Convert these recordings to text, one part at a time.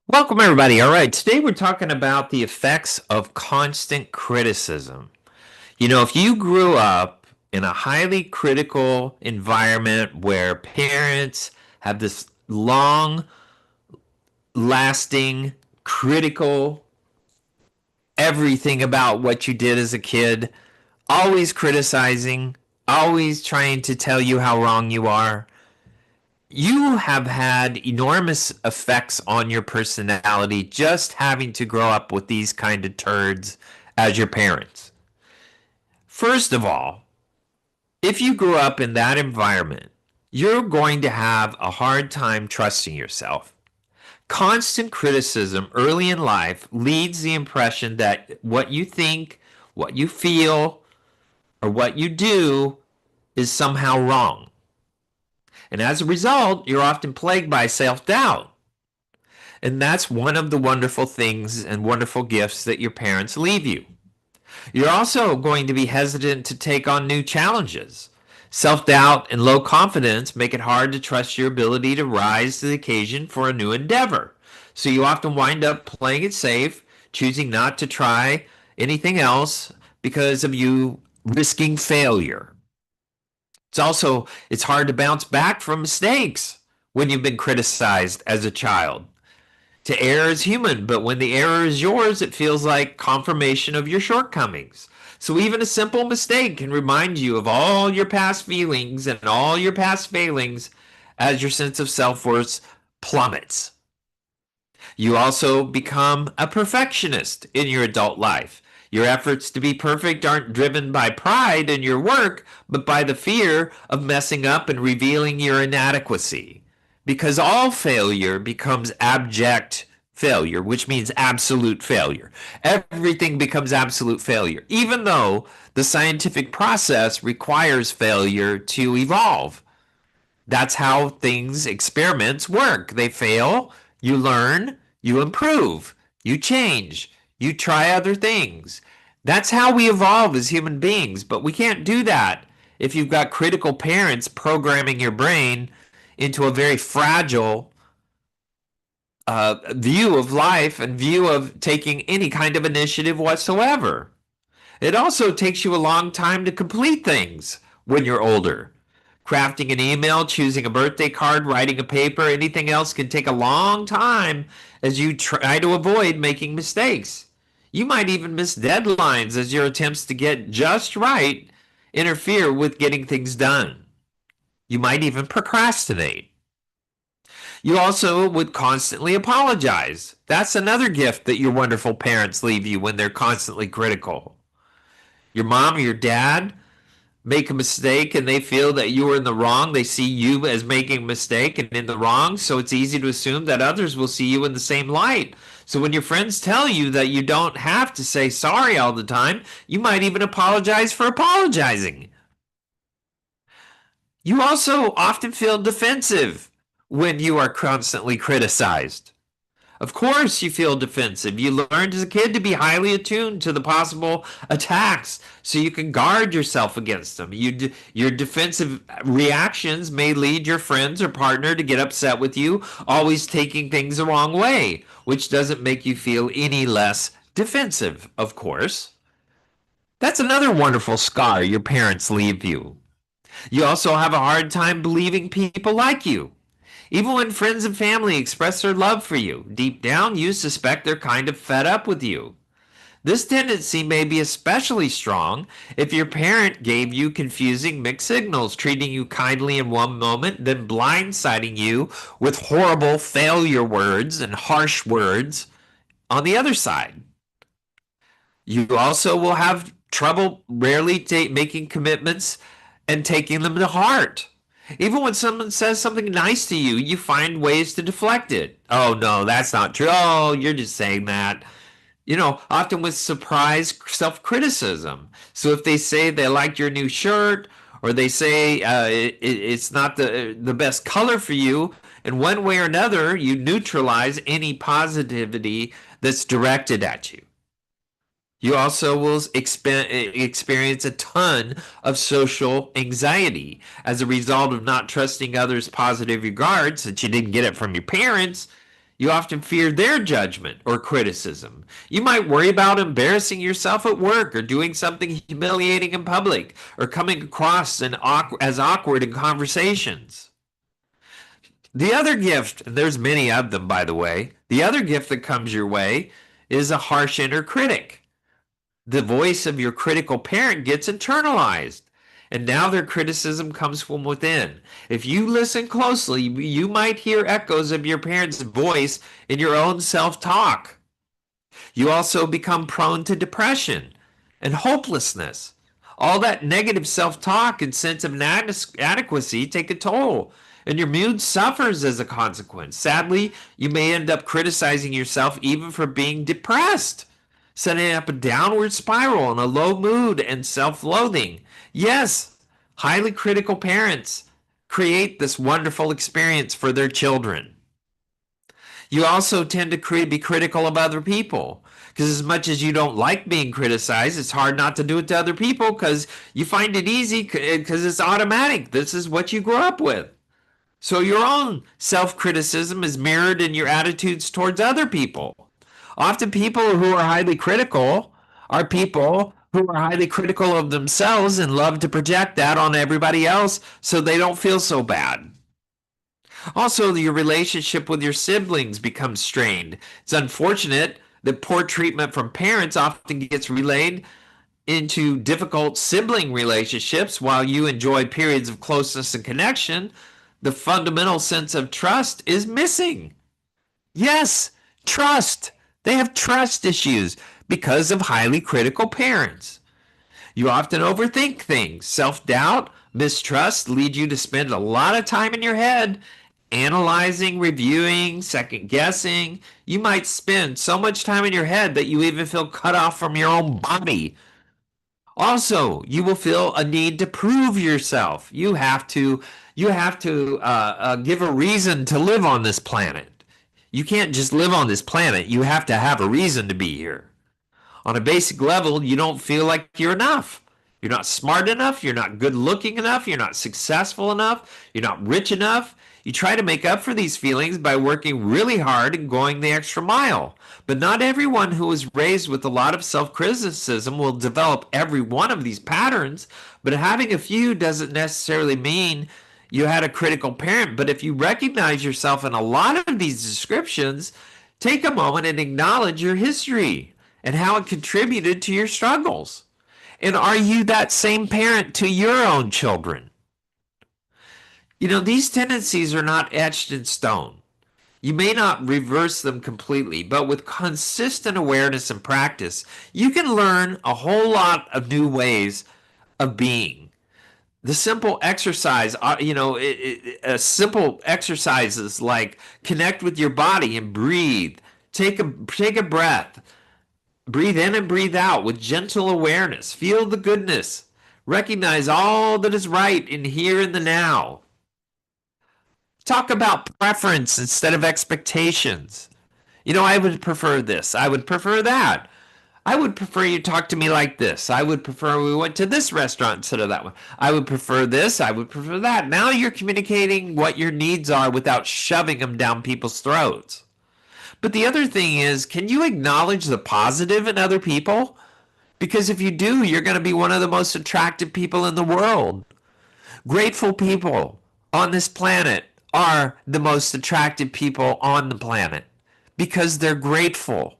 Welcome, everybody. All right, today we're talking about the effects of constant criticism. If you grew up in a highly critical environment where parents have this long lasting critical everything about what you did as a kid, always criticizing, always trying to tell you how wrong you are, you have had enormous effects on your personality just having to grow up with these kind of turds as your parents. First of all, if you grew up in that environment, you're going to have a hard time trusting yourself. Constant criticism early in life leads the impression that what you think, what you feel, or what you do is somehow wrong. And as a result, you're often plagued by self doubt. And that's one of the wonderful things and wonderful gifts that your parents leave you. You're also going to be hesitant to take on new challenges. Self doubt and low confidence make it hard to trust your ability to rise to the occasion for a new endeavor. So you often wind up playing it safe, choosing not to try anything else because of you risking failure. It's hard to bounce back from mistakes when you've been criticized as a child. To err is human, but when the error is yours, it feels like confirmation of your shortcomings. So even a simple mistake can remind you of all your past feelings and all your past failings as your sense of self-worth plummets. You also become a perfectionist in your adult life. Your efforts to be perfect aren't driven by pride in your work, but by the fear of messing up and revealing your inadequacy. Because all failure becomes abject failure, which means absolute failure. Everything becomes absolute failure, even though the scientific process requires failure to evolve. That's how experiments work. They fail, you learn, you improve, you change, you try other things. That's how we evolve as human beings, but we can't do that if you've got critical parents programming your brain into a very fragile view of life and view of taking any kind of initiative whatsoever. It also takes you a long time to complete things when you're older. Crafting an email, choosing a birthday card, writing a paper, anything else can take a long time as you try to avoid making mistakes. You might even miss deadlines as your attempts to get just right interfere with getting things done. You might even procrastinate. You also would constantly apologize. That's another gift that your wonderful parents leave you when they're constantly critical. Your mom or your dad make a mistake and they feel that you are in the wrong. They see you as making a mistake and in the wrong, so it's easy to assume that others will see you in the same light. So when your friends tell you that you don't have to say sorry all the time, you might even apologize for apologizing. You also often feel defensive when you are constantly criticized. Of course, you feel defensive. You learned as a kid to be highly attuned to the possible attacks so you can guard yourself against them. Your defensive reactions may lead your friends or partner to get upset with you, always taking things the wrong way, which doesn't make you feel any less defensive, of course. That's another wonderful scar your parents leave you. You also have a hard time believing people like you. Even when friends and family express their love for you, deep down you suspect they're kind of fed up with you. This tendency may be especially strong if your parent gave you confusing mixed signals, treating you kindly in one moment, then blindsiding you with horrible failure words and harsh words on the other side. You also will have trouble rarely making commitments and taking them to heart. Even when someone says something nice to you, you find ways to deflect it. Oh, no, that's not true. Oh, you're just saying that. Often with surprise self criticism. So if they say they liked your new shirt, or they say it's not the best color for you, in one way or another, you neutralize any positivity that's directed at you. You also will experience a ton of social anxiety as a result of not trusting others' positive regards, since you didn't get it from your parents. You often fear their judgment or criticism. You might worry about embarrassing yourself at work or doing something humiliating in public or coming across as awkward in conversations. The other gift, and there's many of them, by the way, the other gift that comes your way is a harsh inner critic. The voice of your critical parent gets internalized. And now their criticism comes from within. If you listen closely, you might hear echoes of your parents' voice in your own self talk. You also become prone to depression and hopelessness. All that negative self talk and sense of inadequacy take a toll, and your mood suffers as a consequence. Sadly, you may end up criticizing yourself even for being depressed, setting up a downward spiral and a low mood and self loathing. Yes, highly critical parents create this wonderful experience for their children. You also tend to be critical of other people because as much as you don't like being criticized, it's hard not to do it to other people because you find it easy because it's automatic. This is what you grew up with. So your own self-criticism is mirrored in your attitudes towards other people. Often people who are highly critical are people who are highly critical of themselves and love to project that on everybody else so they don't feel so bad. Also, your relationship with your siblings becomes strained. It's unfortunate that poor treatment from parents often gets relayed into difficult sibling relationships. While you enjoy periods of closeness and connection, the fundamental sense of trust is missing. Yes, trust. They have trust issues because of highly critical parents. You often overthink things. Self-doubt, mistrust lead you to spend a lot of time in your head analyzing, reviewing, second guessing. You might spend so much time in your head that you even feel cut off from your own body. Also, you will feel a need to prove yourself. You have to give a reason to live on this planet. You can't just live on this planet. You have to have a reason to be here. On a basic level, you don't feel like you're enough. You're not smart enough. You're not good looking enough. You're not successful enough. You're not rich enough. You try to make up for these feelings by working really hard and going the extra mile. But not everyone who is raised with a lot of self criticism will develop every one of these patterns. But having a few doesn't necessarily mean you had a critical parent. But if you recognize yourself in a lot of these descriptions, take a moment and acknowledge your history and how it contributed to your struggles. And are you that same parent to your own children? You know, these tendencies are not etched in stone. You may not reverse them completely, but with consistent awareness and practice, you can learn a whole lot of new ways of being. The simple exercise, simple exercises like connect with your body and breathe. Take a breath. Breathe in and breathe out with gentle awareness. Feel the goodness. Recognize all that is right in here and the now. Talk about preference instead of expectations. You know, I would prefer this. I would prefer that. I would prefer you talk to me like this. I would prefer we went to this restaurant instead of that one. I would prefer this. I would prefer that. Now you're communicating what your needs are without shoving them down people's throats. But the other thing is, can you acknowledge the positive in other people? Because if you do, you're going to be one of the most attractive people in the world. Grateful people on this planet are the most attractive people on the planet because they're grateful.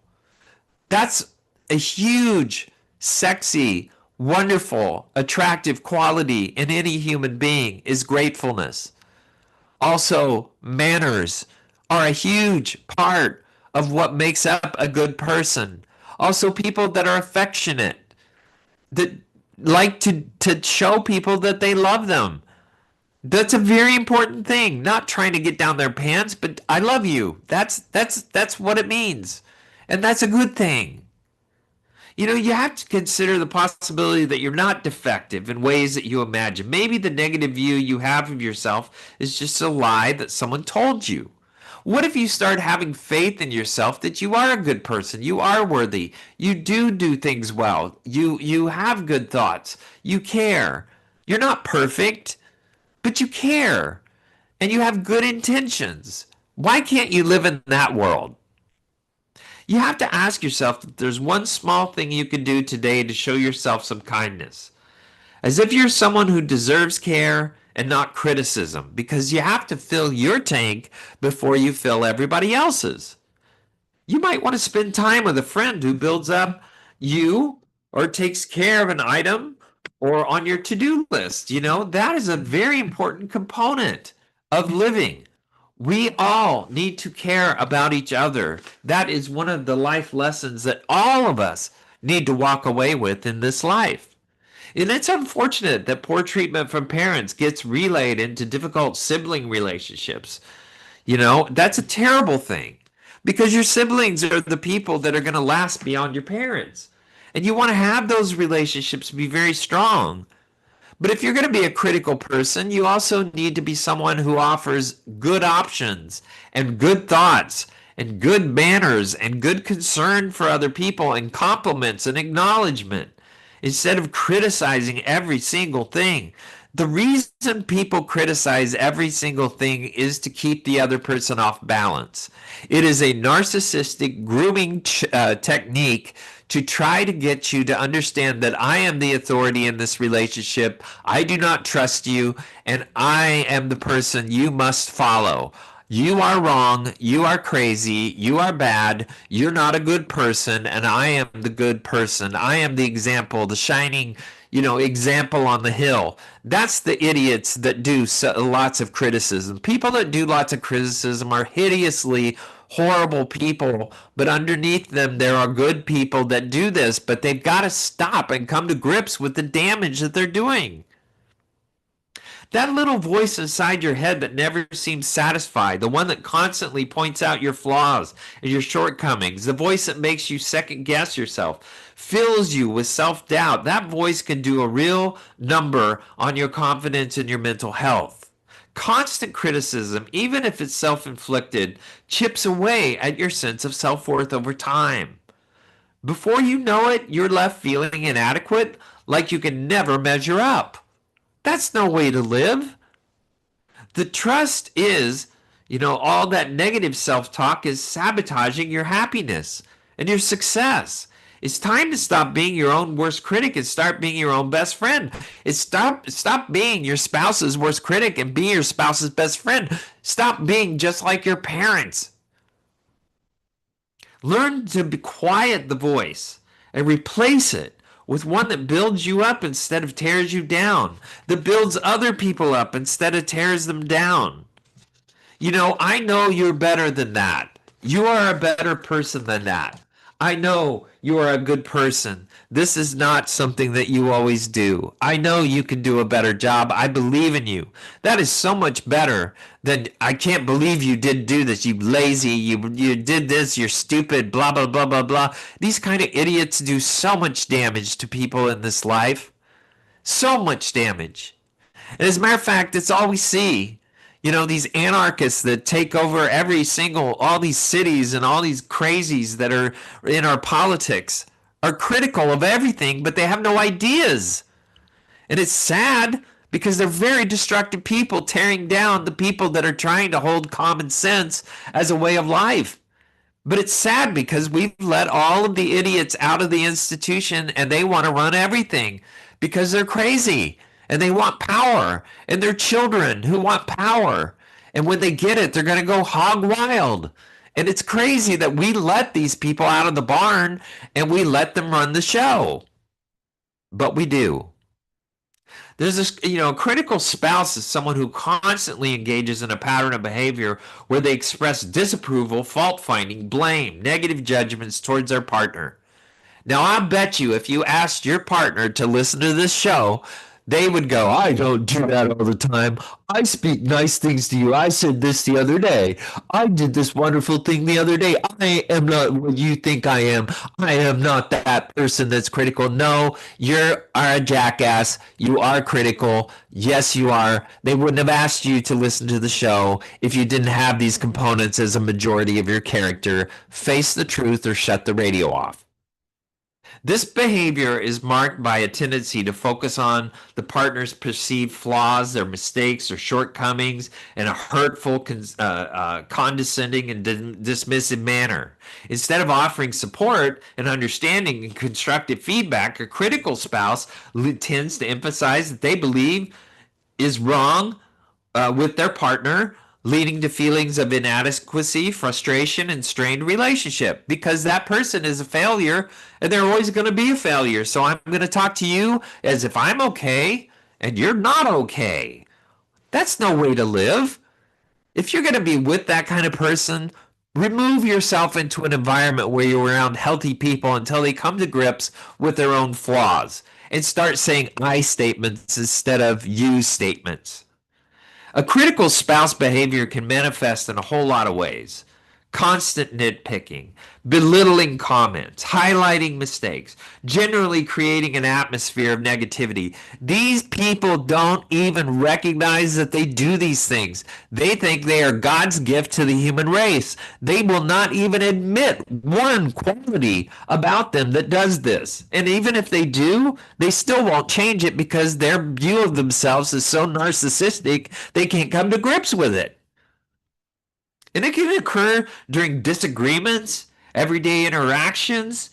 That's a huge, sexy, wonderful, attractive quality in any human being is gratefulness. Also, manners are a huge part of what makes up a good person. Also, people that are affectionate, that like to show people that they love them. That's a very important thing. Not trying to get down their pants, but I love you. That's what it means. And that's a good thing. You know, you have to consider the possibility that you're not defective in ways that you imagine. Maybe the negative view you have of yourself is just a lie that someone told you. What if you start having faith in yourself that you are a good person, you are worthy, you do things well, you have good thoughts, you care. You're not perfect, but you care, and you have good intentions. Why can't you live in that world? You have to ask yourself if there's one small thing you can do today to show yourself some kindness, as if you're someone who deserves care and not criticism, because you have to fill your tank before you fill everybody else's. You might want to spend time with a friend who builds up you or takes care of an item or on your to-do list. That is a very important component of living. We all need to care about each other. That is one of the life lessons that all of us need to walk away with in this life. And it's unfortunate that poor treatment from parents gets relayed into difficult sibling relationships. That's a terrible thing because your siblings are the people that are going to last beyond your parents. And you want to have those relationships be very strong. But if you're going to be a critical person, you also need to be someone who offers good options and good thoughts and good manners and good concern for other people and compliments and acknowledgement instead of criticizing every single thing. The reason people criticize every single thing is to keep the other person off balance. It is a narcissistic grooming technique to try to get you to understand that I am the authority in this relationship. I do not trust you, and I am the person you must follow. You are wrong. You are crazy. You are bad. You're not a good person, and I am the good person. I am the example, the shining, example on the hill. That's the idiots that do lots of criticism. People that do lots of criticism are hideously horrible people, but underneath them, there are good people that do this, but they've got to stop and come to grips with the damage that they're doing. That little voice inside your head that never seems satisfied, the one that constantly points out your flaws and your shortcomings, the voice that makes you second guess yourself, fills you with self doubt, that voice can do a real number on your confidence and your mental health. Constant criticism, even if it's self inflicted, chips away at your sense of self worth over time. Before you know it, you're left feeling inadequate, like you can never measure up. That's no way to live. The trust is, all that negative self talk is sabotaging your happiness and your success. It's time to stop being your own worst critic and start being your own best friend. It's stop being your spouse's worst critic and be your spouse's best friend. Stop being just like your parents. Learn to quiet the voice and replace it with one that builds you up instead of tears you down, that builds other people up instead of tears them down. I know you're better than that. You are a better person than that. I know you are a good person. This is not something that you always do. I know you can do a better job. I believe in you. That is so much better than I can't believe you did do this. You lazy. You did this. You're stupid. Blah, blah, blah, blah, blah. These kind of idiots do so much damage to people in this life. So much damage. And as a matter of fact, it's all we see. These anarchists that take over all these cities and all these crazies that are in our politics are critical of everything, but they have no ideas. And it's sad because they're very destructive people tearing down the people that are trying to hold common sense as a way of life. But it's sad because we've let all of the idiots out of the institution and they want to run everything because they're crazy. And they want power, and they're children who want power. And when they get it, they're going to go hog wild. And it's crazy that we let these people out of the barn and we let them run the show. But we do. There's this, a critical spouse is someone who constantly engages in a pattern of behavior where they express disapproval, fault finding, blame, negative judgments towards their partner. Now, I bet you if you asked your partner to listen to this show, they would go, I don't do that all the time. I speak nice things to you. I said this the other day. I did this wonderful thing the other day. I am not what you think I am. I am not that person that's critical. No, you are a jackass. You are critical. Yes, you are. They wouldn't have asked you to listen to the show if you didn't have these components as a majority of your character. Face the truth or shut the radio off. This behavior is marked by a tendency to focus on the partner's perceived flaws, their mistakes, or shortcomings in a hurtful, condescending, and dismissive manner. Instead of offering support and understanding and constructive feedback, a critical spouse tends to emphasize that they believe is wrong with their partner, leading to feelings of inadequacy, frustration, and strained relationship because that person is a failure and they're always going to be a failure. So I'm going to talk to you as if I'm okay and you're not okay. That's no way to live. If you're going to be with that kind of person, remove yourself into an environment where you're around healthy people until they come to grips with their own flaws and start saying I statements instead of you statements. A critical spouse behavior can manifest in a whole lot of ways. Constant nitpicking, belittling comments, highlighting mistakes, generally creating an atmosphere of negativity. These people don't even recognize that they do these things. They think they are God's gift to the human race. They will not even admit one quality about them that does this. And even if they do, they still won't change it because their view of themselves is so narcissistic, they can't come to grips with it. And it can occur during disagreements, everyday interactions.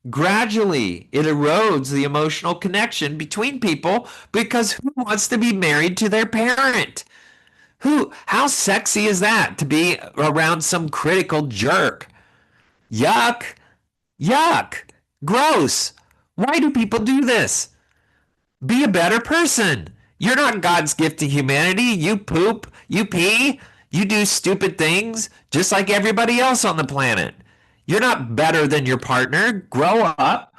Gradually, it erodes the emotional connection between people because who wants to be married to their parent? How sexy is that to be around some critical jerk? Yuck, yuck, gross. Why do people do this? Be a better person. You're not God's gift to humanity. You poop, you pee, you do stupid things just like everybody else on the planet. You're not better than your partner. Grow up,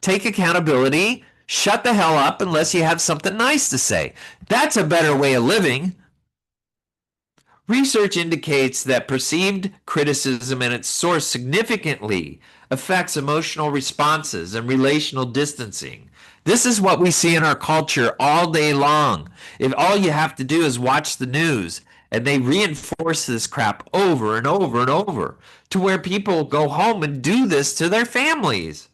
take accountability, shut the hell up unless you have something nice to say. That's a better way of living. Research indicates that perceived criticism and its source significantly affects emotional responses and relational distancing. This is what we see in our culture all day long. If all you have to do is watch the news, and they reinforce this crap over and over and over to where people go home and do this to their families.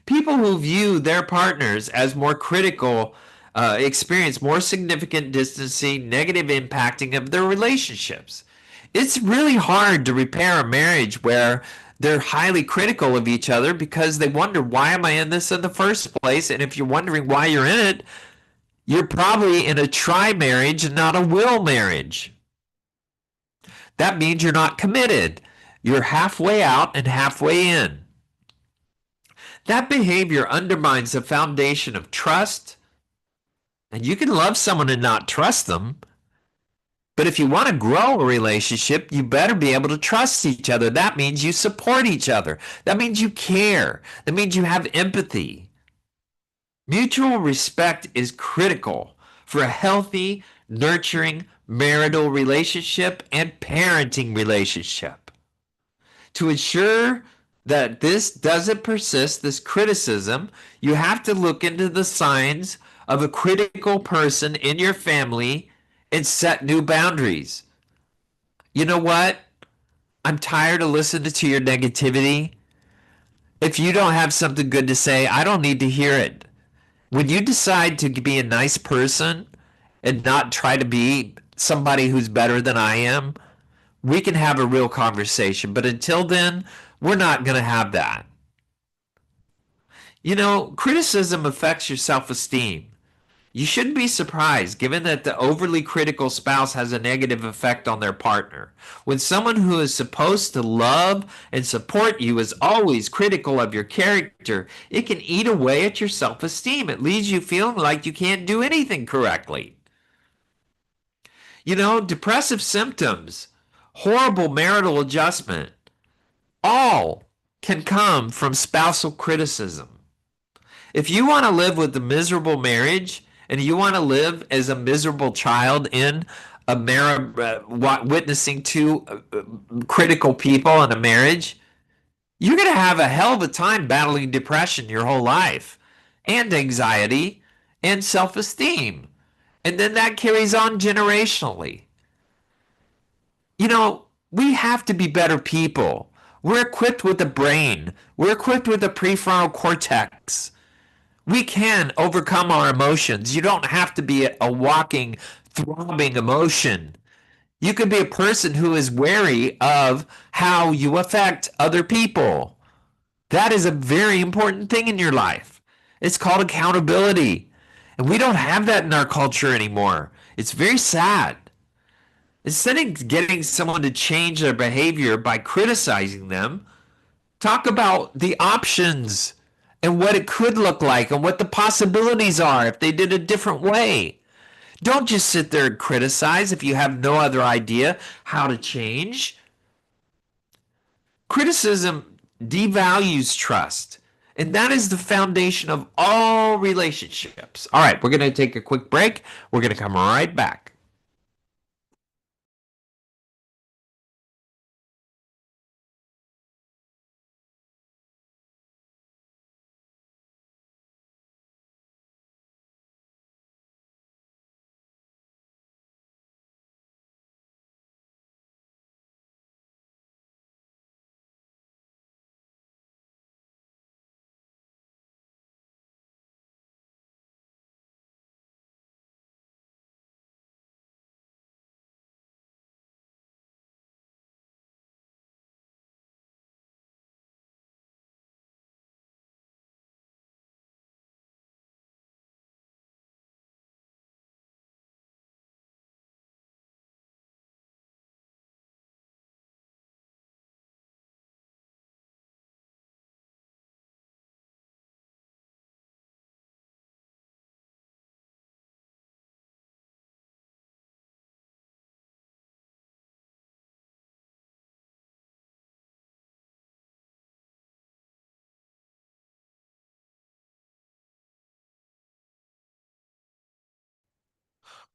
People who view their partners as more critical experience more significant distancing, negative impacting of their relationships. It's really hard to repair a marriage where they're highly critical of each other because they wonder, why am I in this in the first place? And if you're wondering why you're in it, you're probably in a try marriage and not a will marriage. That means you're not committed. You're halfway out and halfway in. That behavior undermines the foundation of trust. And you can love someone and not trust them. But if you want to grow a relationship, you better be able to trust each other. That means you support each other. That means you care. That means you have empathy. Mutual respect is critical for a healthy, nurturing marital relationship and parenting relationship. To ensure that this doesn't persist, this criticism, you have to look into the signs of a critical person in your family and set new boundaries. You know what? I'm tired of listening to your negativity. If you don't have something good to say, I don't need to hear it. When you decide to be a nice person and not try to be somebody who's better than I am, we can have a real conversation. But until then, we're not going to have that. You know, criticism affects your self esteem. You shouldn't be surprised given that the overly critical spouse has a negative effect on their partner. When someone who is supposed to love and support you is always critical of your character, it can eat away at your self esteem. It leaves you feeling like you can't do anything correctly. You know, depressive symptoms, horrible marital adjustment, all can come from spousal criticism. If you want to live with a miserable marriage and you want to live as a miserable child in a marriage, witnessing two critical people in a marriage, you're going to have a hell of a time battling depression your whole life, and anxiety, and self esteem. And then that carries on generationally. You know, we have to be better people. We're equipped with a brain. We're equipped with a prefrontal cortex. We can overcome our emotions. You don't have to be a walking, throbbing emotion. You can be a person who is wary of how you affect other people. That is a very important thing in your life. It's called accountability. And we don't have that in our culture anymore. It's very sad. Instead of getting someone to change their behavior by criticizing them, talk about the options and what it could look like and what the possibilities are if they did a different way. Don't just sit there and criticize if you have no other idea how to change. Criticism devalues trust, and that is the foundation of all relationships. All right, we're going to take a quick break. We're going to come right back.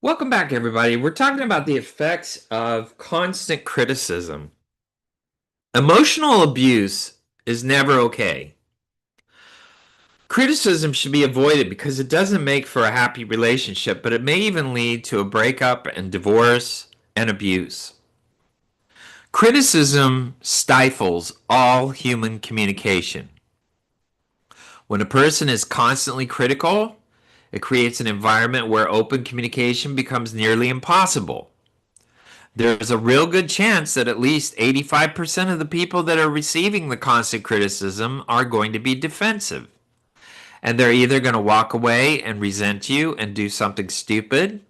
Welcome back, everybody. We're talking about the effects of constant criticism. Emotional abuse is never okay. Criticism should be avoided because it doesn't make for a happy relationship, but it may even lead to a breakup and divorce and abuse. Criticism stifles all human communication. When a person is constantly critical, it creates an environment where open communication becomes nearly impossible. There's a real good chance that at least 85% of the people that are receiving the constant criticism are going to be defensive. And they're either going to walk away and resent you and do something stupid,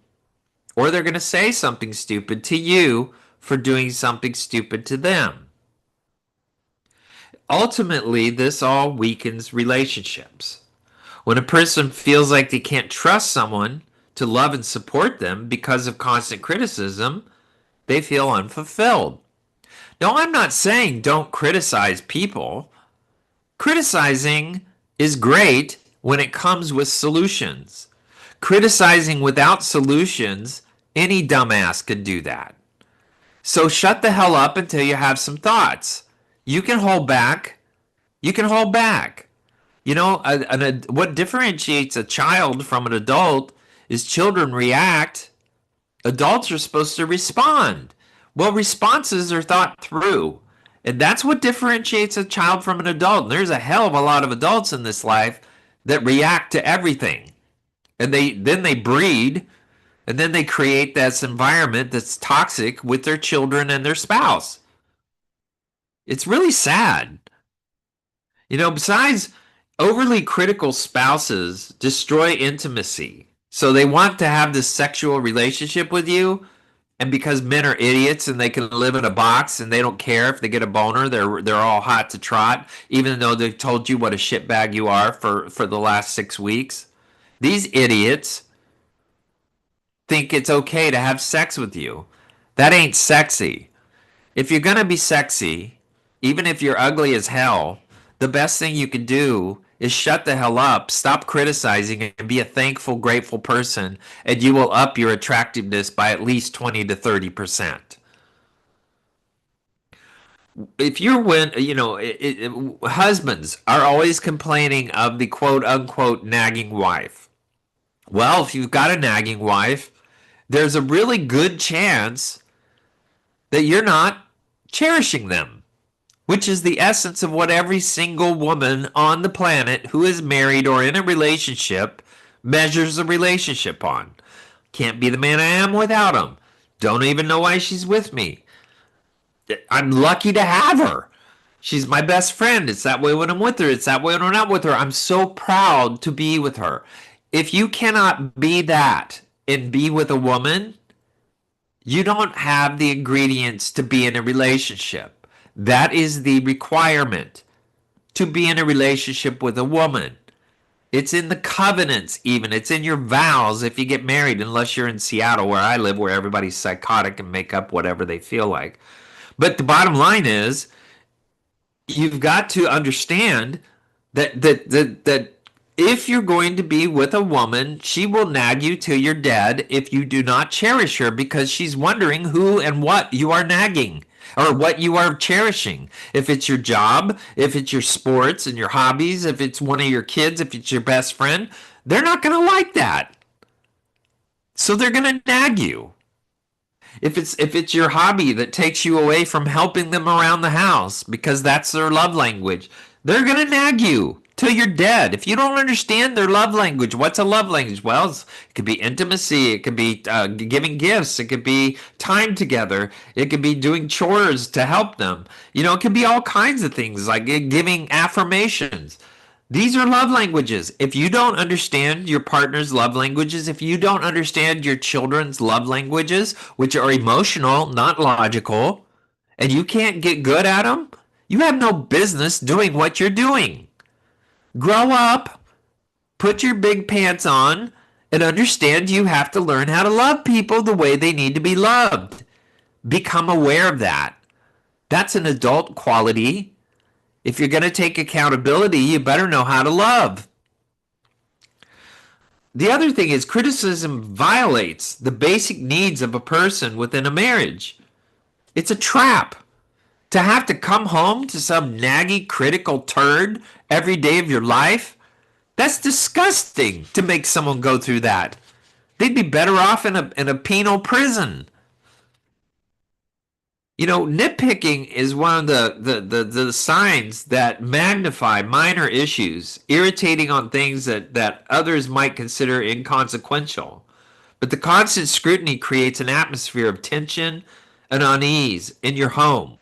or they're going to say something stupid to you for doing something stupid to them. Ultimately, this all weakens relationships. When a person feels like they can't trust someone to love and support them because of constant criticism, they feel unfulfilled. Now, I'm not saying don't criticize people. Criticizing is great when it comes with solutions. Criticizing without solutions, any dumbass could do that. So shut the hell up until you have some thoughts. You can hold back. You can hold back. You know, what differentiates a child from an adult is children react. Adults are supposed to respond. Well, responses are thought through. And that's what differentiates a child from an adult. And there's a hell of a lot of adults in this life that react to everything. And they breed, and then they create this environment that's toxic with their children and their spouse. It's really sad. You know, besides, overly critical spouses destroy intimacy. So they want to have this sexual relationship with you, and because men are idiots and they can live in a box and they don't care if they get a boner, they're all hot to trot, even though they've told you what a shitbag you are for the last 6 weeks. These idiots think it's okay to have sex with you. That ain't sexy. If you're gonna be sexy, even if you're ugly as hell, the best thing you can do is shut the hell up, stop criticizing, and be a thankful, grateful person, and you will up your attractiveness by at least 20 to 30%. If you're husbands are always complaining of the quote unquote nagging wife. Well, if you've got a nagging wife, there's a really good chance that you're not cherishing them. which is the essence of what every single woman on the planet who is married or in a relationship measures a relationship on. Can't be the man I am without him. Don't even know why she's with me. I'm lucky to have her. She's my best friend. It's that way when I'm with her. It's that way when I'm not with her. I'm so proud to be with her. If you cannot be that and be with a woman, you don't have the ingredients to be in a relationship. That is the requirement to be in a relationship with a woman. It's in the covenants, even. It's in your vows if you get married, unless you're in Seattle, where I live, where everybody's psychotic and make up whatever they feel like. But the bottom line is, you've got to understand that if you're going to be with a woman, she will nag you till you're dead if you do not cherish her, because she's wondering who and what you are nagging or what you are cherishing. If it's your job, if it's your sports and your hobbies, if it's one of your kids, if it's your best friend, they're not going to like that. So they're going to nag you. If it's your hobby that takes you away from helping them around the house because that's their love language, they're gonna nag you till you're dead. If you don't understand their love language, what's a love language? Well, it could be intimacy, it could be giving gifts, it could be time together, it could be doing chores to help them. It could be all kinds of things like giving affirmations. These are love languages. If you don't understand your partner's love languages, if you don't understand your children's love languages, which are emotional, not logical, and you can't get good at them, you have no business doing what you're doing. Grow up, put your big pants on, and understand you have to learn how to love people the way they need to be loved. Become aware of that. That's an adult quality. If you're going to take accountability, you better know how to love. The other thing is, criticism violates the basic needs of a person within a marriage. It's a trap. To have to come home to some naggy, critical turd every day of your life, that's disgusting to make someone go through that. They'd be better off in a penal prison. Nitpicking is one of the signs that magnify minor issues, irritating on things that others might consider inconsequential. But the constant scrutiny creates an atmosphere of tension and unease in your home.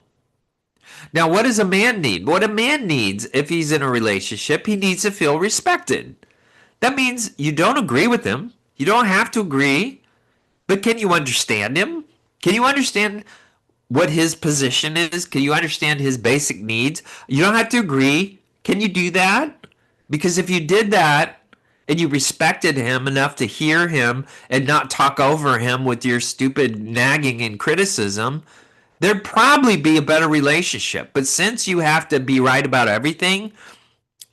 Now, what does a man need? What a man needs if he's in a relationship, he needs to feel respected. That means you don't agree with him. You don't have to agree, but can you understand him? Can you understand what his position is? Can you understand his basic needs? You don't have to agree. Can you do that? Because if you did that and you respected him enough to hear him and not talk over him with your stupid nagging and criticism, there'd probably be a better relationship. But since you have to be right about everything,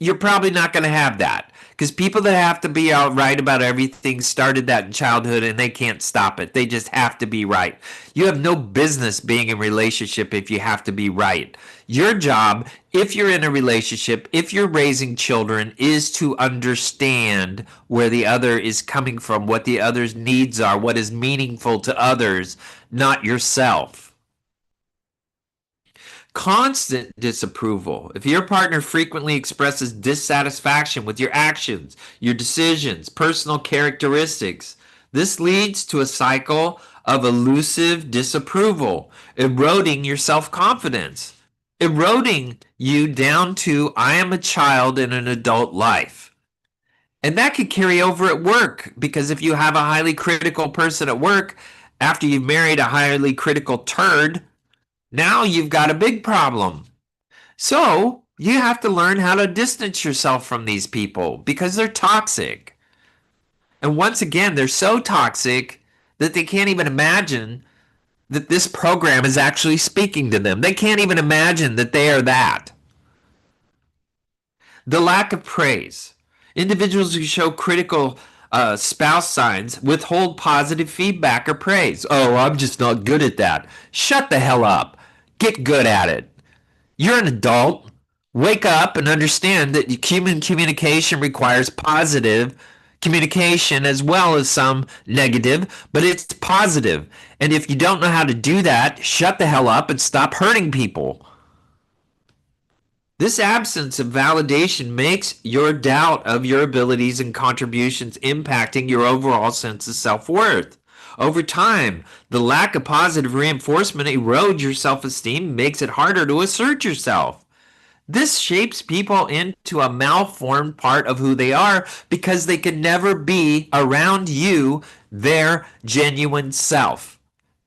you're probably not going to have that. Because people that have to be right about everything started that in childhood and they can't stop it. They just have to be right. You have no business being in a relationship if you have to be right. Your job, if you're in a relationship, if you're raising children, is to understand where the other is coming from, what the other's needs are, what is meaningful to others, not yourself. Constant disapproval. If your partner frequently expresses dissatisfaction with your actions, your decisions, personal characteristics, this leads to a cycle of elusive disapproval, eroding your self confidence, eroding you down to, I am a child in an adult life. And that could carry over at work, because if you have a highly critical person at work, after you've married a highly critical turd, now you've got a big problem. So you have to learn how to distance yourself from these people because they're toxic. And once again, they're so toxic that they can't even imagine that this program is actually speaking to them. They can't even imagine that they are that. The lack of praise. Individuals who show critical spouse signs withhold positive feedback or praise. Oh, I'm just not good at that. Shut the hell up. Get good at it. You're an adult. Wake up and understand that human communication requires positive communication as well as some negative, but it's positive. And if you don't know how to do that, shut the hell up and stop hurting people. This absence of validation makes your doubt of your abilities and contributions impacting your overall sense of self-worth. Over time, the lack of positive reinforcement erodes your self-esteem, makes it harder to assert yourself. This shapes people into a malformed part of who they are because they can never be around you, their genuine self.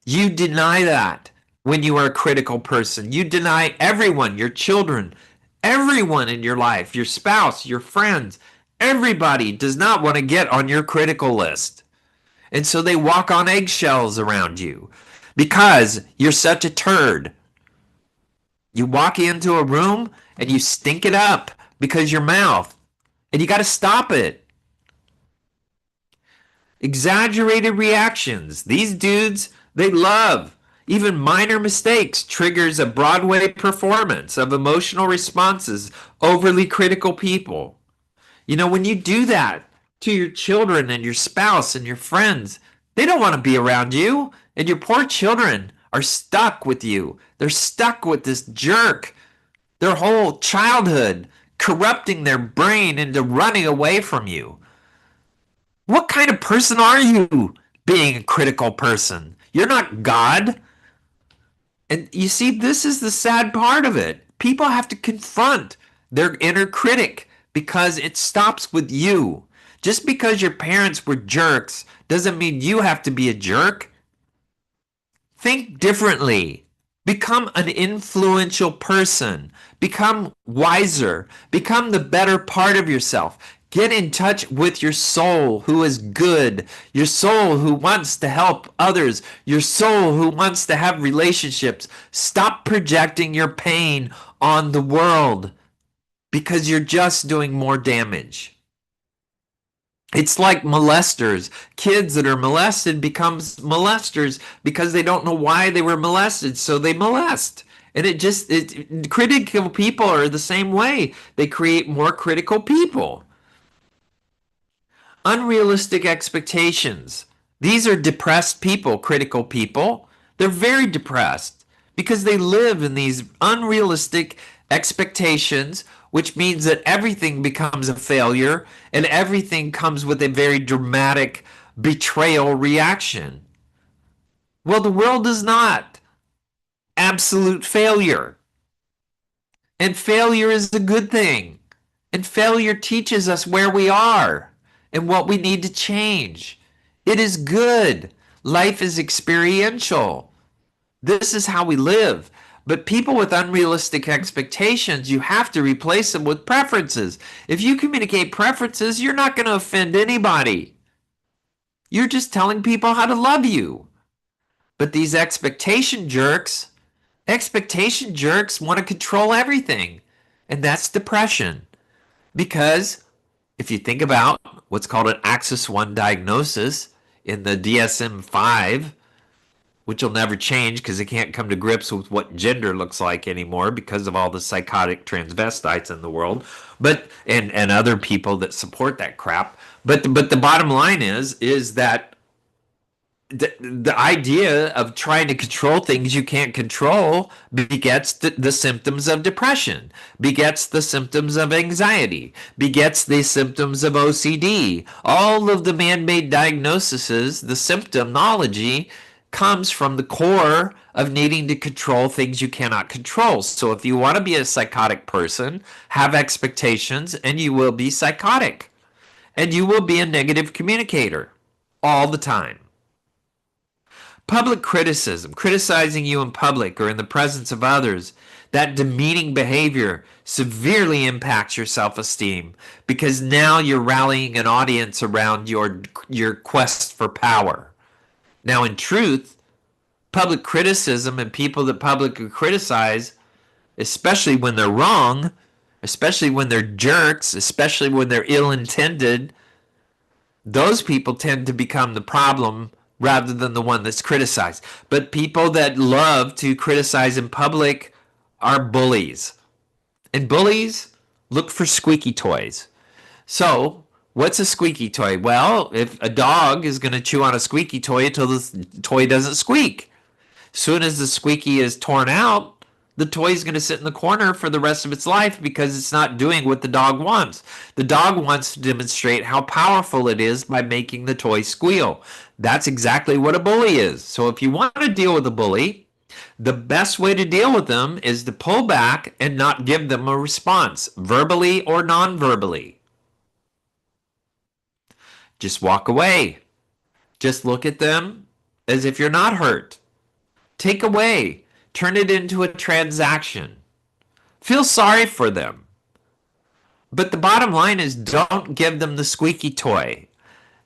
You deny that when you are a critical person. You deny everyone, your children, everyone in your life, your spouse, your friends. Everybody does not want to get on your critical list. And so they walk on eggshells around you because you're such a turd. You walk into a room and you stink it up because your mouth, and you got to stop it. Exaggerated reactions. These dudes, they love. Even minor mistakes triggers a Broadway performance of emotional responses, overly critical people. You know, when you do that to your children and your spouse and your friends, they don't want to be around you. And your poor children are stuck with you. They're stuck with this jerk their whole childhood, corrupting their brain into running away from you. What kind of person are you being a critical person? You're not God. And you see, this is the sad part of it. People have to confront their inner critic because it stops with you. Just because your parents were jerks doesn't mean you have to be a jerk. Think differently. Become an influential person. Become wiser. Become the better part of yourself. Get in touch with your soul who is good, your soul who wants to help others, your soul who wants to have relationships. Stop projecting your pain on the world because you're just doing more damage. It's like molesters. Kids that are molested becomes molesters because they don't know why they were molested, so they molest. And critical people are the same way. They create more critical people. Unrealistic expectations. These are depressed people, critical people. They're very depressed because they live in these unrealistic expectations, which means that everything becomes a failure and everything comes with a very dramatic betrayal reaction. Well, the world is not absolute failure. And failure is a good thing. And failure teaches us where we are and what we need to change. It is good. Life is experiential. This is how we live. But people with unrealistic expectations, you have to replace them with preferences. If you communicate preferences, you're not going to offend anybody. You're just telling people how to love you. But these expectation jerks want to control everything. And that's depression. Because if you think about what's called an Axis 1 diagnosis in the DSM-5, which will never change because they can't come to grips with what gender looks like anymore because of all the psychotic transvestites in the world, but and other people that support that crap. But the bottom line is that the idea of trying to control things you can't control begets the symptoms of depression, begets the symptoms of anxiety, begets the symptoms of OCD. All of the man-made diagnoses, the symptomology comes from the core of needing to control things you cannot control. So if you want to be a psychotic person, have expectations and you will be psychotic. And you will be a negative communicator all the time. Public criticism, criticizing you in public or in the presence of others, that demeaning behavior severely impacts your self-esteem because now you're rallying an audience around your quest for power. Now, in truth, public criticism and people that publicly criticize, especially when they're wrong, especially when they're jerks, especially when they're ill-intended, those people tend to become the problem rather than the one that's criticized. But people that love to criticize in public are bullies. And bullies look for squeaky toys. So, what's a squeaky toy? Well, if a dog is going to chew on a squeaky toy until the toy doesn't squeak. Soon as the squeaky is torn out, the toy is going to sit in the corner for the rest of its life because it's not doing what the dog wants. The dog wants to demonstrate how powerful it is by making the toy squeal. That's exactly what a bully is. So if you want to deal with a bully, the best way to deal with them is to pull back and not give them a response, verbally or non-verbally. Just walk away. Just look at them as if you're not hurt. Take away. Turn it into a transaction. Feel sorry for them. But the bottom line is don't give them the squeaky toy.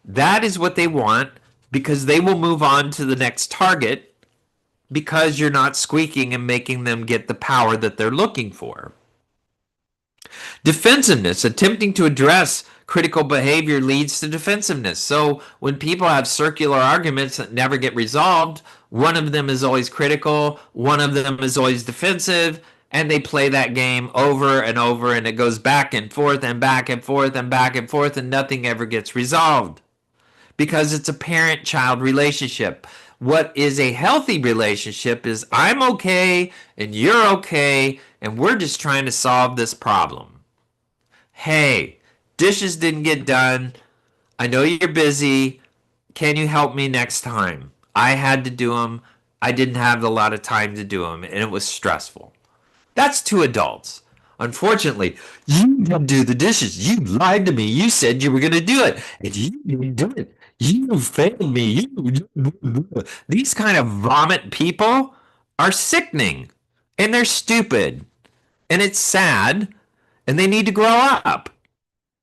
That is what they want because they will move on to the next target because you're not squeaking and making them get the power that they're looking for. Defensiveness, attempting to address critical behavior leads to defensiveness. So when people have circular arguments that never get resolved, one of them is always critical, one of them is always defensive, and they play that game over and over, and it goes back and forth and back and forth and back and forth, and nothing ever gets resolved because it's a parent-child relationship. What is a healthy relationship is I'm okay and you're okay, and we're just trying to solve this problem. Hey, dishes didn't get done. I know you're busy. Can you help me next time? I had to do them. I didn't have a lot of time to do them, and it was stressful. That's two adults. Unfortunately, you didn't do the dishes. You lied to me. You said you were going to do it, and you didn't do it. You failed me. These kind of vomit people are sickening, and they're stupid, and it's sad, and they need to grow up.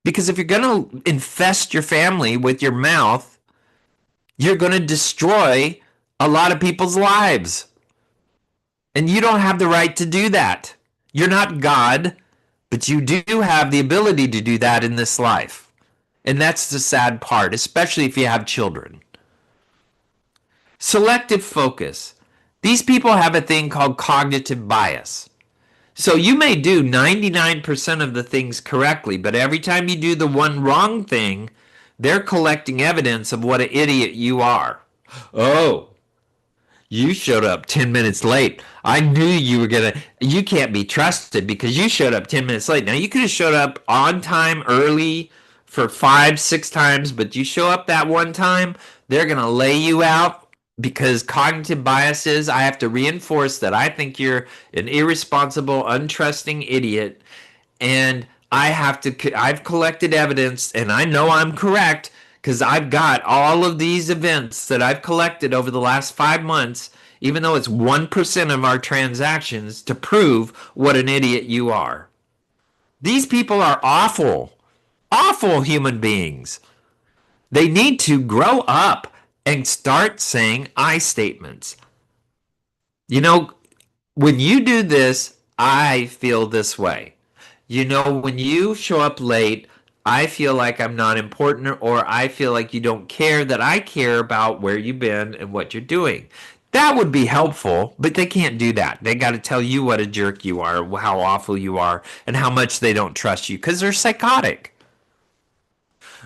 Because if you're going to infest your family with your mouth, you're going to destroy a lot of people's lives. And you don't have the right to do that. You're not God, but you do have the ability to do that in this life. And that's the sad part, especially if you have children. Selective focus. These people have a thing called cognitive bias. So you may do 99% of the things correctly, but every time you do the one wrong thing, they're collecting evidence of what an idiot you are. Oh, you showed up 10 minutes late. I knew you were going to, you can't be trusted because you showed up 10 minutes late. Now, you could have showed up on time early for 5, 6 times, but you show up that one time, they're going to lay you out because cognitive biases, I have to reinforce that I think you're an irresponsible, untrusting idiot. And I've collected evidence and I know I'm correct because I've got all of these events that I've collected over the last 5 months, even though it's 1% of our transactions, to prove what an idiot you are. These people are awful, awful human beings. They need to grow up and start saying I statements. You know, when you do this, I feel this way. You know, when you show up late, I feel like I'm not important, or I feel like you don't care that I care about where you've been and what you're doing. That would be helpful, but they can't do that. They got to tell you what a jerk you are, how awful you are, and how much they don't trust you because they're psychotic.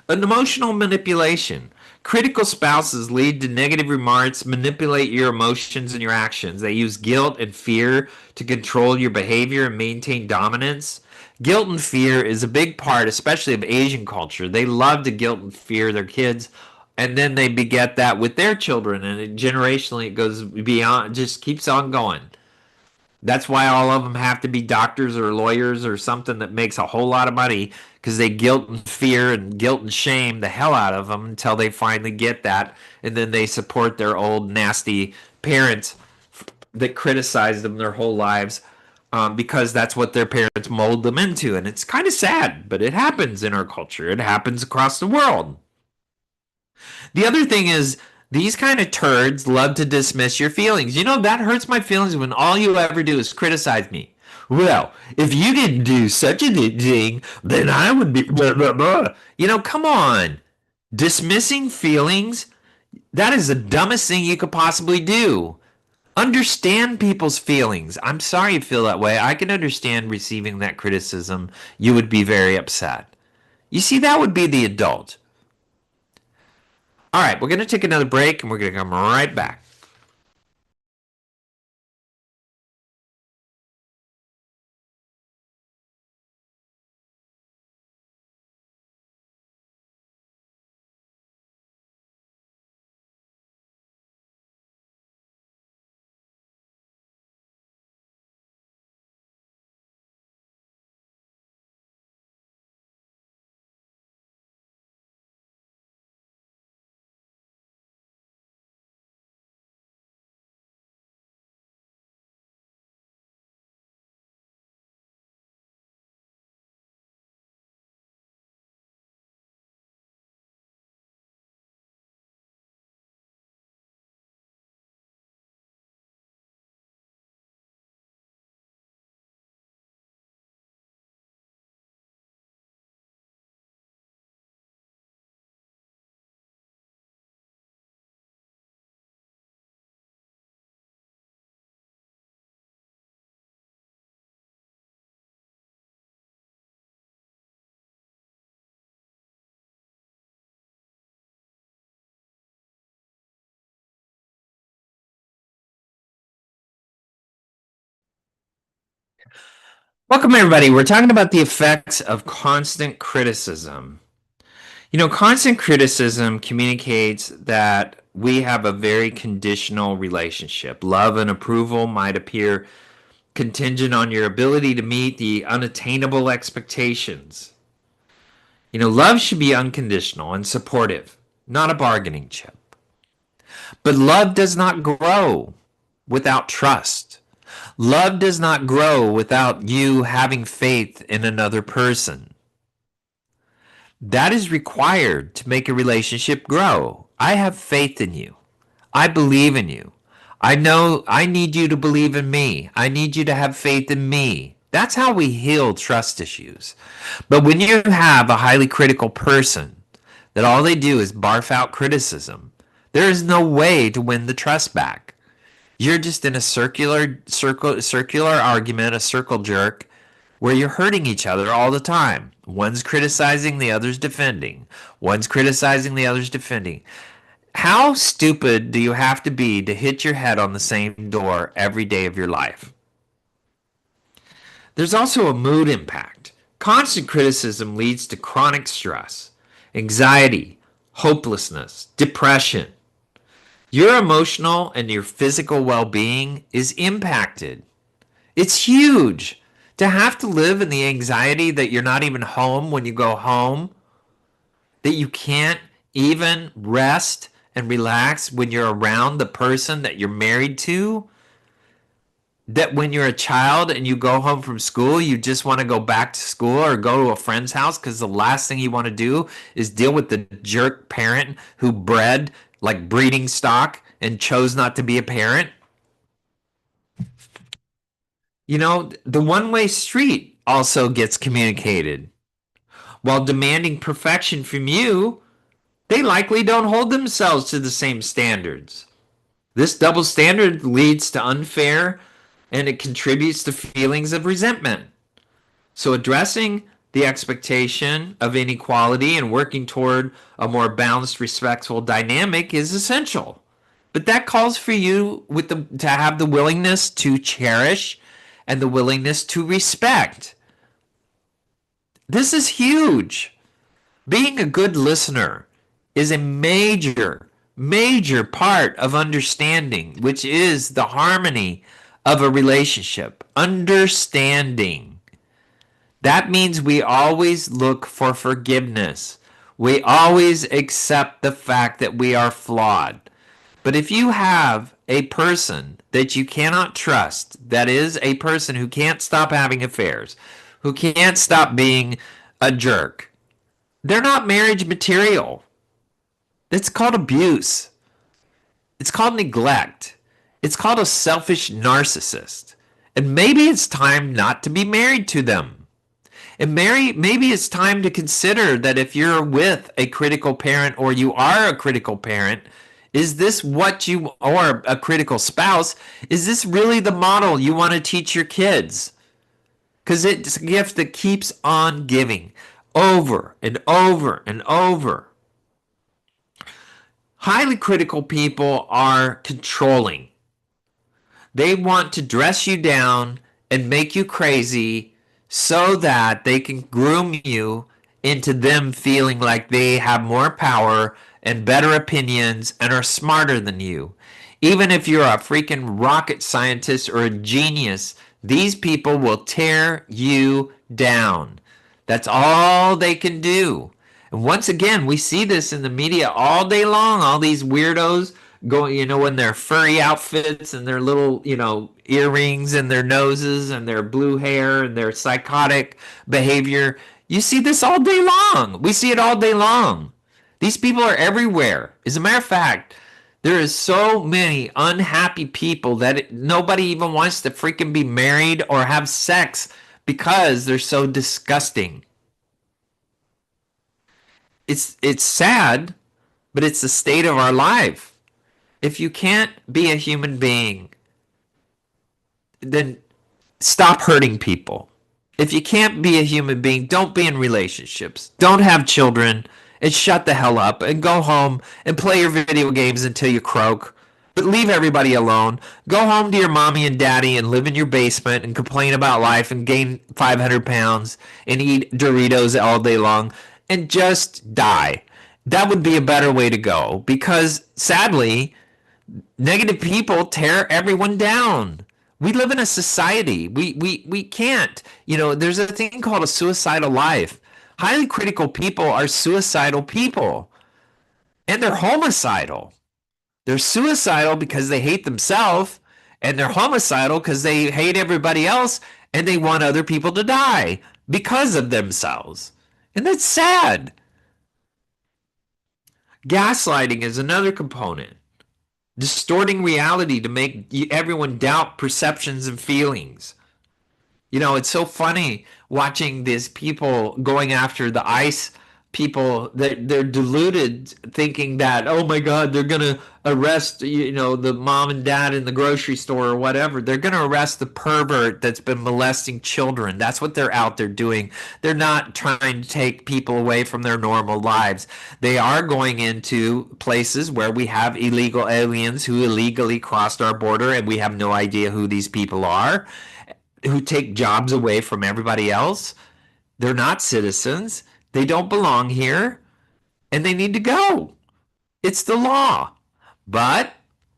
An emotional manipulation. Critical spouses lead to negative remarks, manipulate your emotions and your actions. They use guilt and fear to control your behavior and maintain dominance. Guilt and fear is a big part, especially of Asian culture. They love to guilt and fear their kids, and then they beget that with their children, and generationally it goes beyond, just keeps on going. That's why all of them have to be doctors or lawyers or something that makes a whole lot of money because they guilt and fear and guilt and shame the hell out of them until they finally get that. And then they support their old nasty parents that criticize them their whole lives because that's what their parents mold them into. And it's kind of sad, but it happens in our culture. It happens across the world. The other thing is, these kind of turds love to dismiss your feelings. You know, that hurts my feelings when all you ever do is criticize me. Well, if you didn't do such a thing, then I would be blah, blah, blah. You know, come on. Dismissing feelings, that is the dumbest thing you could possibly do. Understand people's feelings. I'm sorry you feel that way. I can understand receiving that criticism. You would be very upset. You see, that would be the adult. All right, we're going to take another break and we're going to come right back. Welcome, everybody. We're talking about the effects of constant criticism. Constant criticism communicates that we have a very conditional relationship. Love and approval might appear contingent on your ability to meet the unattainable expectations. Love should be unconditional and supportive, not a bargaining chip. But love does not grow without trust. Love does not grow without you having faith in another person. That is required to make a relationship grow. I have faith in you. I believe in you. I know I need you to believe in me. I need you to have faith in me. That's how we heal trust issues. But when you have a highly critical person that all they do is barf out criticism, there is no way to win the trust back. You're just in a circular argument, a circle jerk, where you're hurting each other all the time. One's criticizing, the other's defending. One's criticizing, the other's defending. How stupid do you have to be to hit your head on the same door every day of your life? There's also a mood impact. Constant criticism leads to chronic stress, anxiety, hopelessness, depression. Your emotional and your physical well-being is impacted. It's huge to have to live in the anxiety that you're not even home when you go home, that you can't even rest and relax when you're around the person that you're married to, that when you're a child and you go home from school, you just want to go back to school or go to a friend's house because the last thing you want to do is deal with the jerk parent who bred like breeding stock and chose not to be a parent. The one-way street also gets communicated. While demanding perfection from you, they likely don't hold themselves to the same standards. This double standard leads to unfair and it contributes to feelings of resentment. So addressing the expectation of inequality and working toward a more balanced, respectful dynamic is essential. But that calls for you to have the willingness to cherish and the willingness to respect. This is huge. Being a good listener is a major part of understanding, which is the harmony of a relationship. Understanding. That means we always look for forgiveness. We always accept the fact that we are flawed. But if you have a person that you cannot trust, that is a person who can't stop having affairs, who can't stop being a jerk, they're not marriage material. It's called abuse. It's called neglect. It's called a selfish narcissist. And maybe it's time not to be married to them. And maybe it's time to consider that if you're with a critical parent or you are a critical parent, is this what you, or a critical spouse, is this really the model you want to teach your kids? Because it's a gift that keeps on giving over and over and over. Highly critical people are controlling. They want to dress you down and make you crazy so that they can groom you into them feeling like they have more power and better opinions and are smarter than you. Even if you're a freaking rocket scientist or a genius, these people will tear you down. That's all they can do. And once again, we see this in the media all day long. All these weirdos going, in their furry outfits and their little, earrings and their noses and their blue hair and their psychotic behavior. You see this all day long. We see it all day long. These people are everywhere. As a matter of fact, there is so many unhappy people that nobody even wants to freaking be married or have sex because they're so disgusting. It's sad, but it's the state of our life. If you can't be a human being, then stop hurting people. If you can't be a human being, don't be in relationships. Don't have children and shut the hell up and go home and play your video games until you croak But leave everybody alone. Go home to your mommy and daddy and live in your basement and complain about life and gain 500 pounds and eat Doritos all day long and just die. That would be a better way to go because sadly, negative people tear everyone down. We live in a society. We can't. There's a thing called a suicidal life. Highly critical people are suicidal people and they're homicidal. They're suicidal because they hate themselves, and they're homicidal because they hate everybody else and they want other people to die because of themselves. And that's sad. Gaslighting is another component, distorting reality to make everyone doubt perceptions and feelings. It's so funny watching these people going after the ICE people. They're deluded, thinking that, oh my God, they're gonna arrest the mom and dad in the grocery store or whatever. They're gonna arrest the pervert that's been molesting children. That's what they're out there doing. They're not trying to take people away from their normal lives. They are going into places where we have illegal aliens who illegally crossed our border, and we have no idea who these people are, who take jobs away from everybody else. They're not citizens. They don't belong here and they need to go. It's the law. But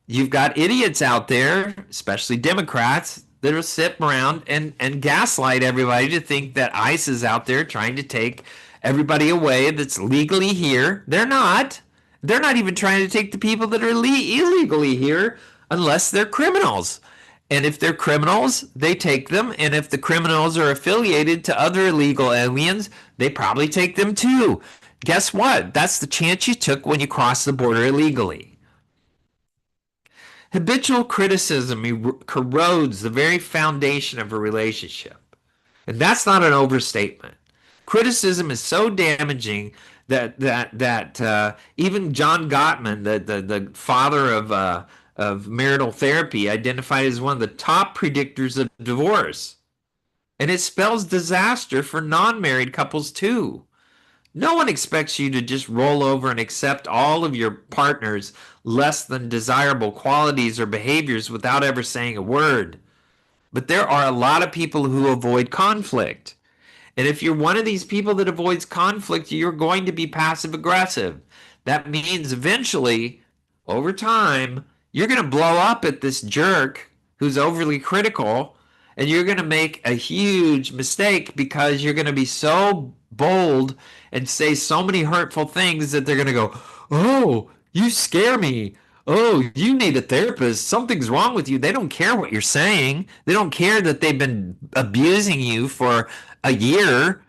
you've got idiots out there, especially Democrats, that are sitting around and gaslight everybody to think that ICE is out there trying to take everybody away that's legally here. They're not. They're not even trying to take the people that are illegally here unless they're criminals. And if they're criminals, they take them. And if the criminals are affiliated to other illegal aliens, they probably take them too. Guess what? That's the chance you took when you crossed the border illegally. Habitual criticism corrodes the very foundation of a relationship. And that's not an overstatement. Criticism is so damaging that even John Gottman, the father of marital therapy, identified as one of the top predictors of divorce. And it spells disaster for non-married couples too. No one expects you to just roll over and accept all of your partner's less than desirable qualities or behaviors without ever saying a word. But there are a lot of people who avoid conflict. And if you're one of these people that avoids conflict, you're going to be passive aggressive. That means eventually, over time, you're going to blow up at this jerk who's overly critical, and you're going to make a huge mistake because you're going to be so bold and say so many hurtful things that they're going to go, oh, you scare me. Oh, you need a therapist. Something's wrong with you. They don't care what you're saying. They don't care that they've been abusing you for a year.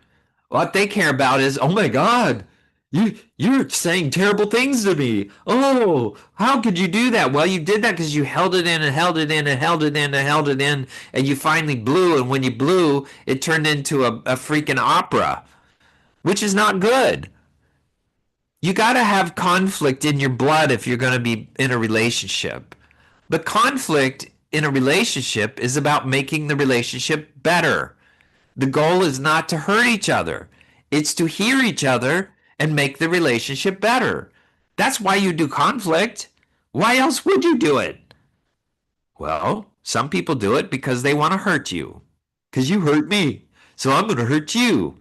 What they care about is, oh my God, you're saying terrible things to me. Oh, how could you do that? Well, you did that because you held it in and held it in and held it in and held it in, and you finally blew. And when you blew, it turned into a freaking opera, which is not good. You got to have conflict in your blood if you're going to be in a relationship. But conflict in a relationship is about making the relationship better. The goal is not to hurt each other. It's to hear each other and make the relationship better. That's why you do conflict. Why else would you do it? Well, some people do it because they want to hurt you. Because you hurt me. So I'm going to hurt you.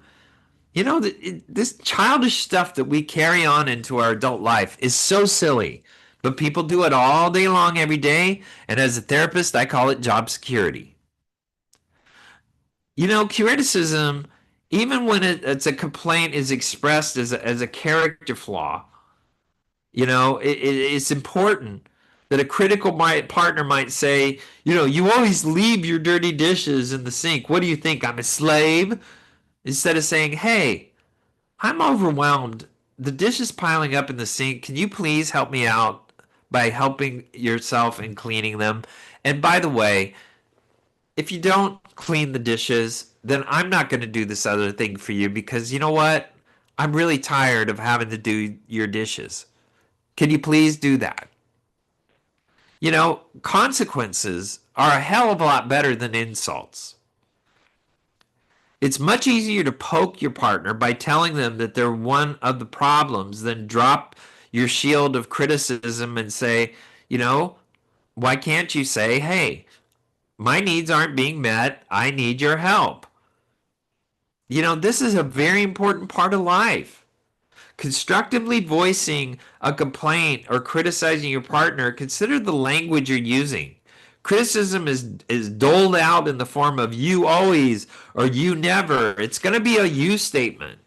This childish stuff that we carry on into our adult life is so silly. But people do it all day long, every day. And as a therapist, I call it job security. Criticism, even when it's a complaint, is expressed as a character flaw. It's important that a critical partner might say, you always leave your dirty dishes in the sink. What do you think? I'm a slave? Instead of saying, hey, I'm overwhelmed. The dishes piling up in the sink. Can you please help me out by helping yourself in cleaning them? And by the way, if you don't clean the dishes, then I'm not going to do this other thing for you because you know what? I'm really tired of having to do your dishes. Can you please do that? Consequences are a hell of a lot better than insults. It's much easier to poke your partner by telling them that they're one of the problems than drop your shield of criticism and say, Why can't you say, hey, my needs aren't being met. I need your help. This is a very important part of life. Constructively voicing a complaint or criticizing your partner, consider the language you're using. Criticism is doled out in the form of you always or you never. It's going to be a you statement.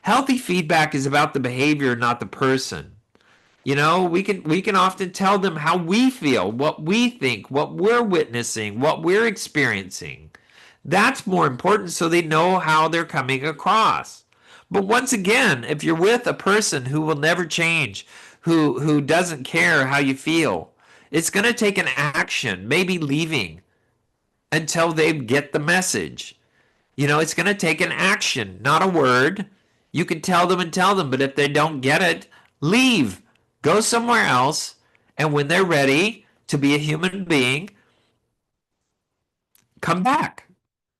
Healthy feedback is about the behavior, not the person. We can often tell them how we feel, what we think, what we're witnessing, what we're experiencing. That's more important so they know how they're coming across. But once again, if you're with a person who will never change, who doesn't care how you feel, it's going to take an action, maybe leaving until they get the message. It's going to take an action, not a word. You can tell them, but if they don't get it, leave. Go somewhere else. And when they're ready to be a human being, come back.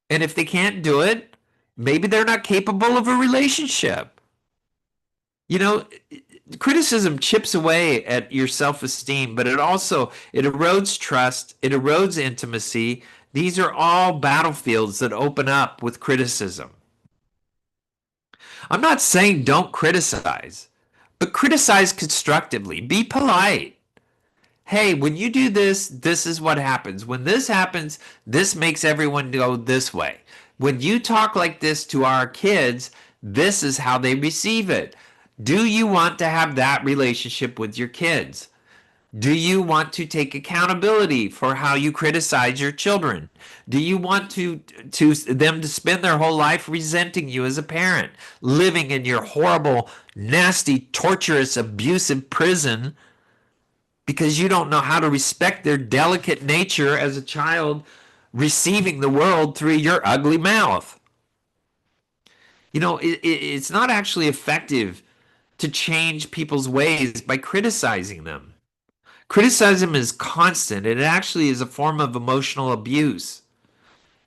And if they can't do it, maybe they're not capable of a relationship. You know, Criticism chips away at your self-esteem, but it erodes trust, it erodes intimacy. These are all battlefields that open up with criticism. I'm not saying don't criticize, but criticize constructively. Be polite. Hey, when you do this, this is what happens. When this happens, this makes everyone go this way. When you talk like this to our kids, this is how they receive it. Do you want to have that relationship with your kids? Do you want to take accountability for how you criticize your children? Do you want to them to spend their whole life resenting you as a parent, living in your horrible, nasty, torturous, abusive prison because you don't know how to respect their delicate nature as a child receiving the world through your ugly mouth? It's not actually effective to change people's ways by criticizing them. Criticism is constant. It actually is a form of emotional abuse.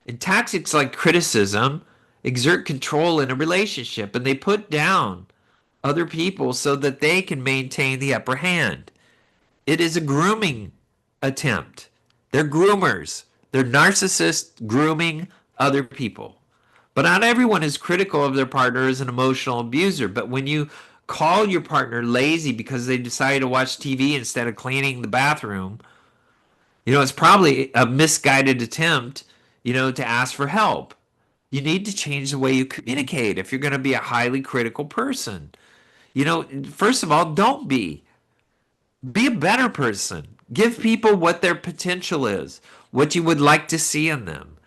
And tactics like criticism exert control in a relationship and they put down other people so that they can maintain the upper hand. It is a grooming attempt. They're groomers. They're narcissists grooming other people. But not everyone is critical of their partner as an emotional abuser. But when you call your partner lazy because they decided to watch TV instead of cleaning the bathroom, it's probably a misguided attempt, to ask for help. You need to change the way you communicate if you're going to be a highly critical person. First of all, don't be. Be a better person. Give people what their potential is, what you would like to see in them.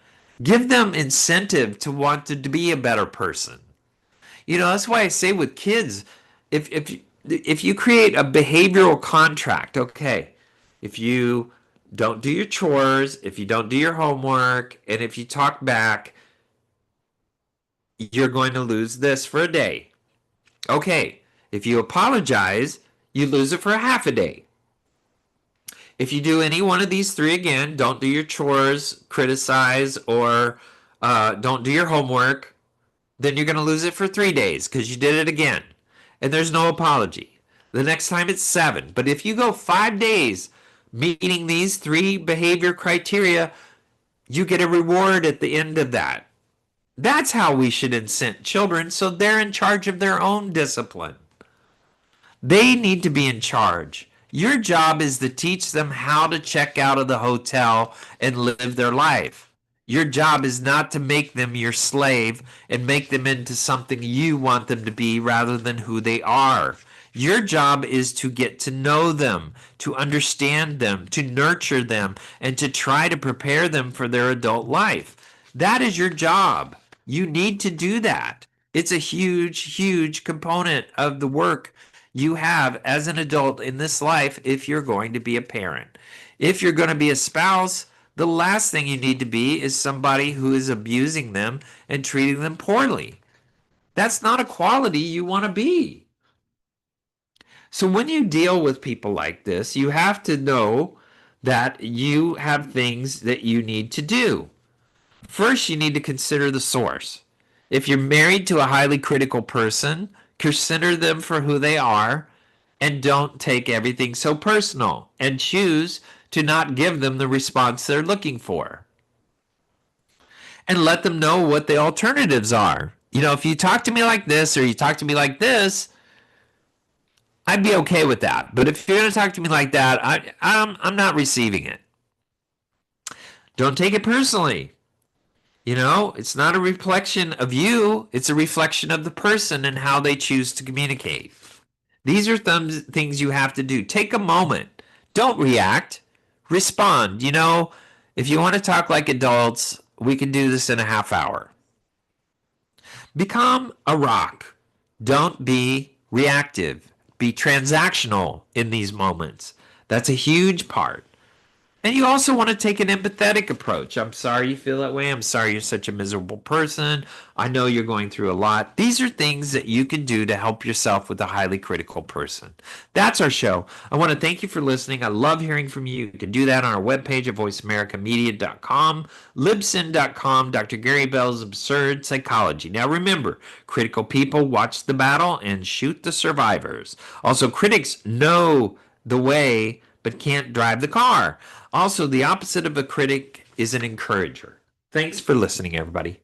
Give them incentive to want to be a better person. That's why I say with kids, if you create a behavioral contract, okay, if you don't do your chores, if you don't do your homework, and if you talk back, you're going to lose this for a day. Okay, if you apologize, you lose it for a half a day. If you do any one of these three again, don't do your chores, criticize, or don't do your homework, then you're going to lose it for 3 days because you did it again. And there's no apology. The next time it's 7. But if you go 5 days meeting these 3 behavior criteria, you get a reward at the end of that. That's how we should incent children so they're in charge of their own discipline. They need to be in charge. Your job is to teach them how to check out of the hotel and live their life. Your job is not to make them your slave and make them into something you want them to be rather than who they are. Your job is to get to know them, to understand them, to nurture them, and to try to prepare them for their adult life. That is your job. You need to do that. It's a huge, huge component of the work you have as an adult in this life if you're going to be a parent. If you're going to be a spouse, the last thing you need to be is somebody who is abusing them and treating them poorly. That's not a quality you want to be. So when you deal with people like this, you have to know that you have things that you need to do. First, you need to consider the source. If you're married to a highly critical person, consider them for who they are and don't take everything so personal and choose to not give them the response they're looking for. And let them know what the alternatives are. If you talk to me like this or you talk to me like this, I'd be okay with that. But if you're going to talk to me like that, I'm not receiving it. Don't take it personally. It's not a reflection of you, it's a reflection of the person and how they choose to communicate. These are things you have to do. Take a moment. Don't react. Respond. If you want to talk like adults, we can do this in a half hour. Become a rock. Don't be reactive. Be transactional in these moments. That's a huge part. And you also want to take an empathetic approach. I'm sorry you feel that way. I'm sorry you're such a miserable person. I know you're going through a lot. These are things that you can do to help yourself with a highly critical person. That's our show. I want to thank you for listening. I love hearing from you. You can do that on our webpage at voiceamericamedia.com, libsyn.com, Dr. Gary Bell's Absurd Psychology. Now remember, critical people watch the battle and shoot the survivors. Also, critics know the way but can't drive the car. Also, the opposite of a critic is an encourager. Thanks for listening, everybody.